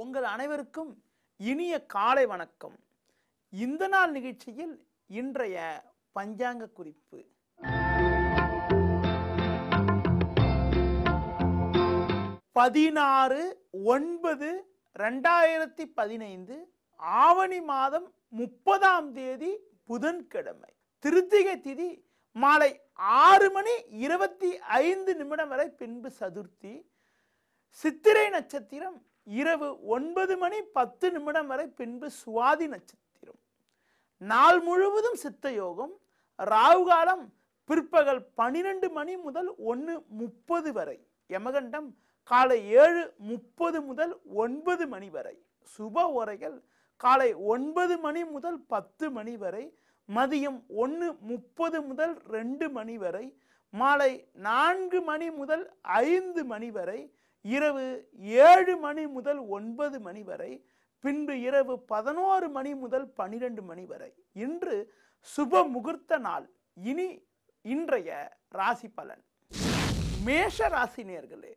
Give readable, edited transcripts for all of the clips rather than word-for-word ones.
உங்கள் அனைவருக்கும் இனிய காலை வணக்கம். இந்த நாள் நிகழ்ச்சியில் இன்றைய பஞ்சாங்க குறிப்பு. பதினாறு 9/2015 ஆவணி மாதம் 30ஆம் தேதி புதன்கிழமை. திருத்திகை திதி மாலை 6:25 வரை பின்பு சதுர்த்தி. சித்திரை நட்சத்திரம் இரவு 9:10 வரை பின்பு சுவாதி நட்சத்திரம். நாள் முழுவதும் சித்த யோகம். ராகு காலம் பிற்பகல் 12 மணி முதல் 1:30 வரை. யமகண்டம் காலை 7:30 முதல் 9 மணி வரை. சுப ஓரைகள் காலை 9 மணி முதல் 10 மணி வரை, மதியம் 1:30 முதல் 2 மணி வரை, மாலை 4 மணி முதல் 5 மணி வரை, இரவு 7 மணி முதல் 9 மணி வரை, பின்பு இரவு 11 மணி முதல் 12 மணி வரை. இன்று சுப முகூர்த்த நாள். இனி இன்றைய ராசி பலன். மேஷ ராசி நேயர்களே,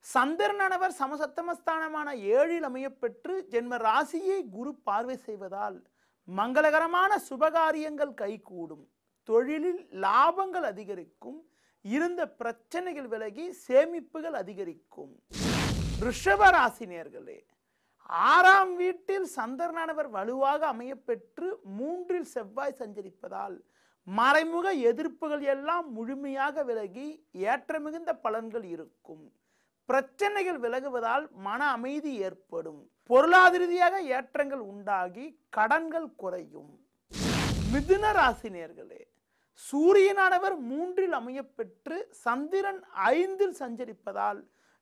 சந்திரனவர் சமசப்தமஸ்தானமான 7இல் அமையப்பெற்று ஜென்ம ராசியை குரு பார்வை செய்வதால் மங்களகரமான சுபகாரியங்கள் கைகூடும். தொழிலில் லாபங்கள் அதிகரிக்கும். இருந்த பிரச்சனைகள் விலகி சேமிப்புகள் அதிகரிக்கும். ரிஷப ராசி நேயர்களே, 6ஆம் வீட்டில் சந்திரனவர் வலுவாக அமையப்பெற்று 3இல் செவ்வாய் சஞ்சரிப்பதால் மறைமுக எதிர்ப்புகள் எல்லாம் முழுமையாக விலகி ஏற்ற மிகுந்த பலன்கள் இருக்கும். பிரச்சனைகள் விலகுவதால் மன அமைதி ஏற்படும். பொருளாதார ரீதியாக ஏற்றங்கள் உண்டாகி கடன்கள் குறையும். மிதுன ராசி நேயர்களே, சூரியனானவர் 3இல் அமையப்பெற்று சந்திரன் 5இல் சஞ்சரிப்பதால்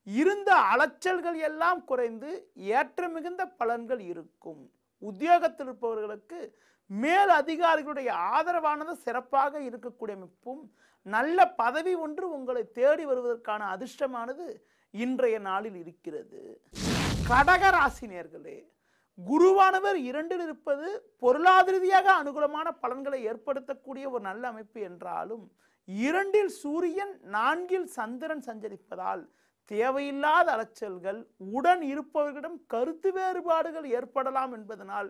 இருந்த அலைச்சல்கள் எல்லாம் குறைந்து ஏற்ற மிகுந்த பலன்கள் இருக்கும். உத்தியோகத்தில் இருப்பவர்களுக்கு மேல் அதிகாரிகளுடைய ஆதரவானது சிறப்பாக இருக்கக்கூடிய அமைப்பும், நல்ல பதவி ஒன்று உங்களை தேடி வருவதற்கான அதிர்ஷ்டமானது இன்றைய நாளில் இருக்கிறது. கடக ராசி நேயர்களே, குருவானவர் 2இல் இருப்பது பொருளாதார ரீதியாக அனுகூலமான பலன்களை ஏற்படுத்தக்கூடிய ஒரு நல்ல அமைப்பு என்றாலும் 2இல் சூரியன் 4இல் சந்திரன் சஞ்சரிப்பதால் தேவையில்லாத அலைச்சல்கள், உடன் இருப்பவர்களிடம் கருத்து வேறுபாடுகள் ஏற்படலாம் என்பதனால்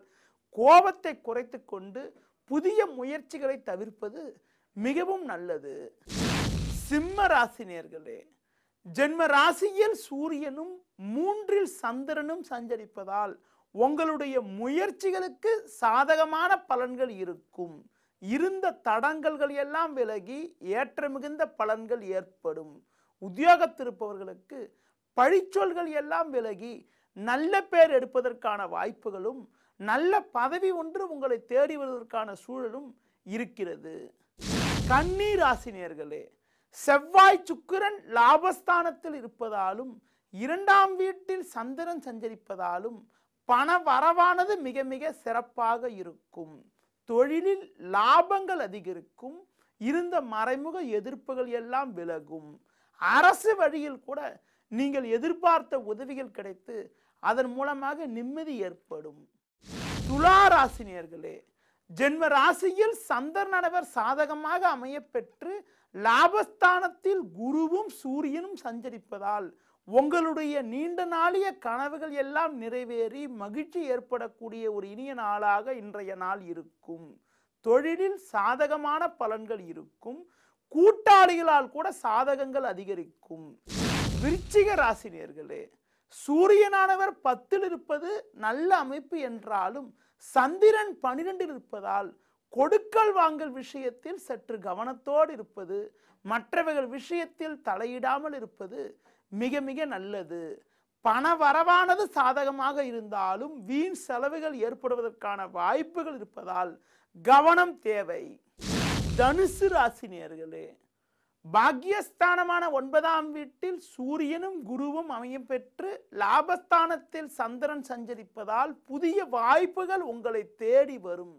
கோபத்தை குறைத்து கொண்டு புதிய முயற்சிகளை தவிர்ப்பது மிகவும் நல்லது. சிம்ம ராசி நேயர்களே, ஜென்ம ராசியில் சூரியனும் 3இல் சந்திரனும் சஞ்சரிப்பதால் உங்களுடைய முயற்சிகளுக்கு சாதகமான பலன்கள் இருக்கும். இருந்த தடங்கல்கள் எல்லாம் விலகி ஏற்ற மிகுந்த பலன்கள் ஏற்படும். உத்தியோகத்திருப்பவர்களுக்கு பழிச்சொல்கள் எல்லாம் விலகி நல்ல பேர் எடுப்பதற்கான வாய்ப்புகளும், நல்ல பதவி ஒன்று உங்களை தேடி வருவதற்கான சூழலும் இருக்கிறது. கன்னி ராசி நேயர்களே, செவ்வாய் சுக்கிரன் லாபஸ்தானத்தில் இருப்பதாலும் 2ஆம் வீட்டில் சந்திரன் சஞ்சரிப்பதாலும் பண வரவானது மிக மிக சிறப்பாக இருக்கும். தொழிலில் லாபங்கள் அதிகரிக்கும். இருந்த மறைமுக எதிர்ப்புகள் எல்லாம் விலகும். அரசு வழியில் கூட நீங்கள் எதிர்பார்த்த உதவிகள் கிடைத்து அதன் மூலமாக நிம்மதி ஏற்படும். துலா ராசி நேயர்களே, ஜென்ம ராசியில் சந்திரனவர் சாதகமாக அமையப்பெற்று லாபஸ்தானத்தில் குருவும் சூரியனும் சஞ்சரிப்பதால் உங்களுடைய நீண்ட நாளிய கனவுகள் எல்லாம் நிறைவேறி மகிழ்ச்சி ஏற்படக்கூடிய ஒரு இனிய நாளாக இன்றைய நாள் இருக்கும். தொழிலில் சாதகமான பலன்கள் இருக்கும். கூட்டாளிகளால் கூட சாதகங்கள் அதிகரிக்கும். விருச்சிக ராசி நேயர்களே, சூரியனானவர் 10இல் இருப்பது நல்ல அமைப்பு என்றாலும் சந்திரன் 12இல் இருப்பதால் கொடுக்கல் வாங்கல் விஷயத்தில் சற்று கவனத்தோடு இருப்பது, மற்றவர்கள் விஷயத்தில் தலையிடாமல் இருப்பது மிக மிக நல்லது. பண வரவானது சாதகமாக இருந்தாலும் வீண் செலவுகள் ஏற்படுவதற்கான வாய்ப்புகள் இருப்பதால் கவனம் தேவை. தனுசு ராசி நேயர்களே, பாக்கியஸ்தானமான 9ஆம் வீட்டில் சூரியனும் குருவும் அமையப்பெற்று லாபஸ்தானத்தில் சந்திரன் சஞ்சரிப்பதால் புதிய வாய்ப்புகள் உங்களை தேடி வரும்.